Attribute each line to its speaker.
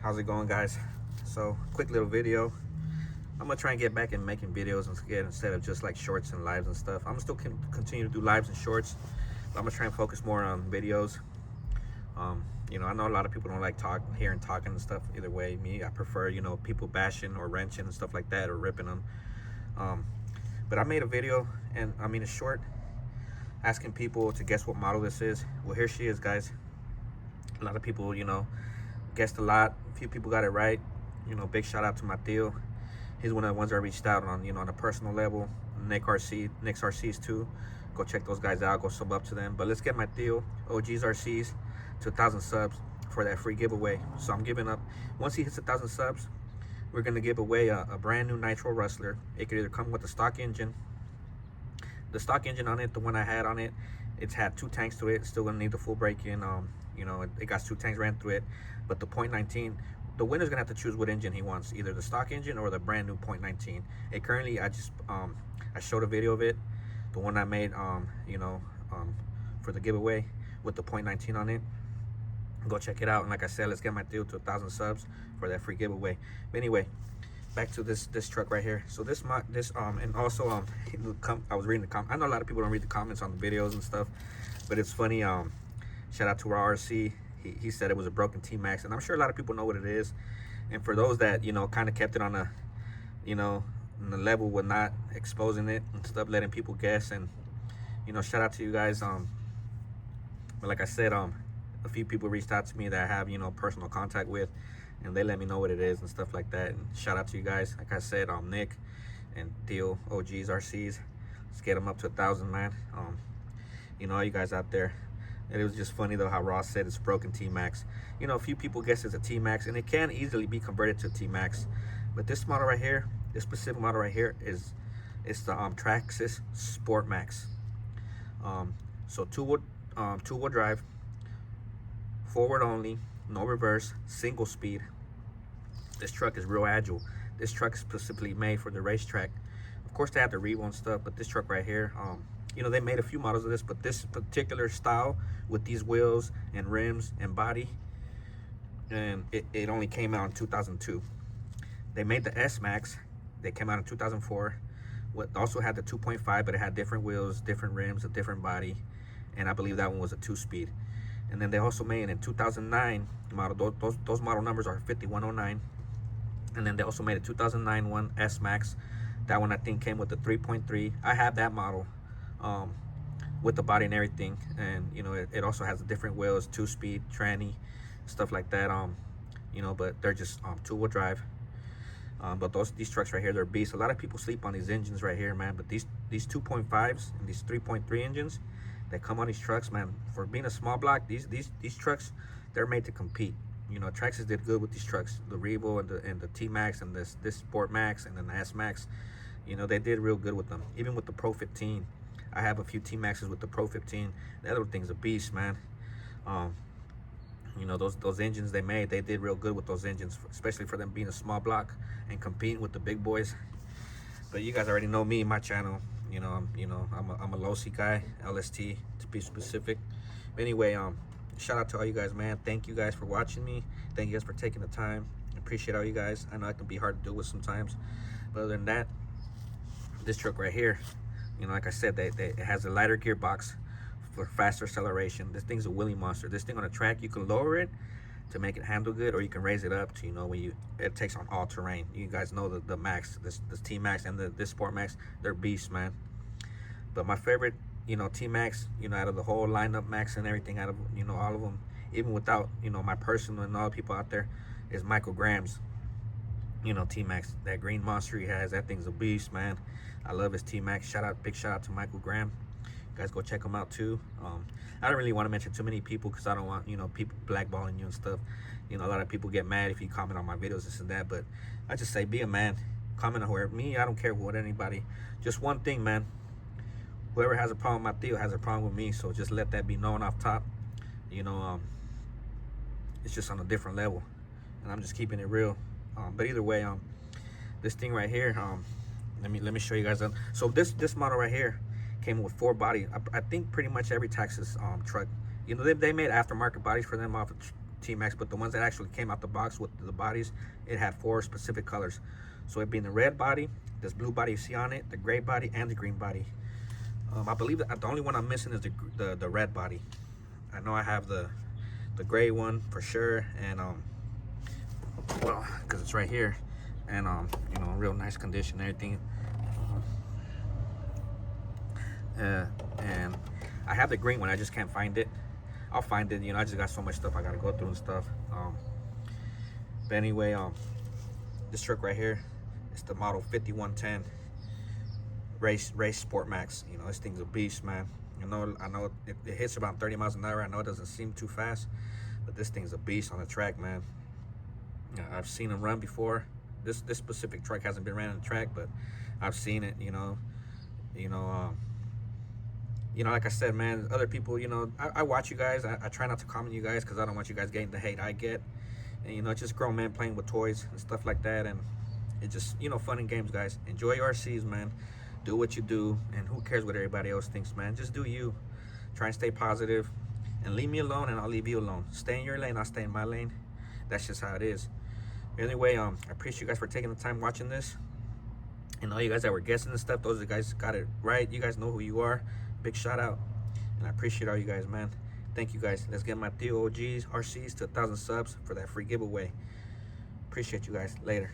Speaker 1: How's it going, guys? So quick little video. I'm gonna try and get back in making videos instead of just like shorts and lives and stuff. I'm still continue to do lives and shorts, but I'm gonna try and focus more on videos. I know a lot of people don't like hearing talking and stuff. Either way, me, I prefer, people bashing or wrenching and stuff like that, or ripping them. But I made a video, and a short, asking people to guess what model this is. Well, here she is, guys. A lot of people, guessed a lot. A few people got it right. Big shout out to my Theo. He's one of the ones I reached out on, on a personal level. Nick's RCs too. Go check those guys out. Go sub up to them. But let's get my Theo OG's RCs to 1,000 subs for that free giveaway. So I'm giving up. Once he hits 1,000 subs, we're gonna give away a brand new nitro rustler. It could either come with the stock engine. The stock engine on it, the one I had on it, it's had 2 tanks to it. It's still gonna need the full break-in. It got 2 tanks ran through it. But the .19, the winner's gonna have to choose what engine he wants, either the stock engine or the brand new .19. It currently, I showed a video of it, the one I made, for the giveaway with the .19 on it. Go check it out. And like I said, let's get my deal to 1,000 subs for that free giveaway. But anyway, back to this truck right here. So and also I was reading the comments. I know a lot of people don't read the comments on the videos and stuff, but it's funny. Shout out to our RC. He said it was a broken T-Max, and I'm sure a lot of people know what it is. And for those that kind of kept it on a on the level with not exposing it and stuff, letting people guess, and shout out to you guys. But like I said, a few people reached out to me that I have personal contact with, and they let me know what it is and stuff like that. And shout out to you guys. Like I said, Nick and Theo OG's RCs. Let's get them up to 1,000, man. All you guys out there. And it was just funny though how Ross said it's broken T-Max. A few people guess it's a T-Max, and it can easily be converted to T-Max. But this model right here, this specific model right here, it's the Traxxas SPORTMAXX. So two-wheel drive, forward only, no reverse, single speed. This truck is real agile. This truck is specifically made for the racetrack. Of course, they have the Revo and stuff, but this truck right here, they made a few models of this, but this particular style with these wheels and rims and body, and it only came out in 2002. They made the S-Max. They came out in 2004. Also had the 2.5, but it had different wheels, different rims, a different body, and I believe that one was a 2-speed. And then they also made in 2009 model. Those model numbers are 5109. And then they also made a 2009 one, S-Max. That one I think came with the 3.3. I have that model. With the body and everything, and it also has the different wheels, 2-speed, tranny, stuff like that. But they're just 2-wheel drive. But these trucks right here, they're beasts. A lot of people sleep on these engines right here, man. But these 2.5s and these 3.3 engines that come on these trucks, man, for being a small block, these trucks, they're made to compete. Traxxas did good with these trucks, the Revo and the T-Max and this SPORTMAXX and then the S-Max. They did real good with them. Even with the Pro 15. I have a few T-Maxes with the Pro 15. That little thing's a beast, man. Those engines they made, they did real good with those engines, especially for them being a small block and competing with the big boys. But you guys already know me, my channel. I'm a low-C guy, LST to be specific. But anyway, shout out to all you guys, man. Thank you guys for watching me. Thank you guys for taking the time. I appreciate all you guys. I know it can be hard to deal with sometimes, but other than that, this truck right here, like I said, it has a lighter gearbox for faster acceleration. This thing's a wheelie monster. This thing on a track, you can lower it to make it handle good, or you can raise it up to, when it takes on all terrain. You guys know the Max, this T-Max and this SPORTMAXX, they're beasts, man. But my favorite, T-Max, out of the whole lineup, Max and everything, out of, all of them, even without, my personal and all the people out there, is Michael Graham's, T-Max. That green monster he has, that thing's a beast, man. I love his T-Max. Big shout out to Michael Graham. You guys go check him out too. I don't really want to mention too many people because I don't want, people blackballing you and stuff. A lot of people get mad if you comment on my videos, this and that. But I just say, be a man. Comment on whoever. Me, I don't care what anybody. Just one thing, man. Whoever has a problem with my Theo has a problem with me. So just let that be known off top. It's just on a different level, and I'm just keeping it real. But either way, this thing right here, let me show you guys. So this model right here came with 4 body. I think pretty much every Traxxas truck, they made aftermarket bodies for them off of SPORTMAXX, but the ones that actually came out the box with the bodies, it had 4 specific colors. So it being the red body, this blue body you see on it, the gray body, and the green body. I believe that the only one I'm missing is the red body. I know I have the gray one for sure, and well, because it's right here, and you know, real nice condition and everything. And I have the green one, I just can't find it. I'll find it, you know, I just got so much stuff I gotta go through and stuff. But anyway, this truck right here, it's the model 5110 race SPORTMAXX. You know, this thing's a beast, man. I know it hits about 30 miles an hour. I know it doesn't seem too fast, but this thing's a beast on the track, man. I've seen them run before. This specific truck hasn't been ran on the track, but I've seen it. You know, like I said, man, other people, you know, I watch you guys. I try not to comment you guys because I don't want you guys getting the hate I get. And, you know, it's just grown men playing with toys and stuff like that. And it's just, you know, fun and games, guys. Enjoy your RCs, man. Do what you do. And who cares what everybody else thinks, man. Just do you. Try and stay positive. And leave me alone, and I'll leave you alone. Stay in your lane, I'll stay in my lane. That's just how it is. Anyway, I appreciate you guys for taking the time watching this. And all you guys that were guessing and stuff, those guys got it right. You guys know who you are. Big shout out. And I appreciate all you guys, man. Thank you guys. Let's get my Theo OGs RCs to 1,000 subs for that free giveaway. Appreciate you guys. Later.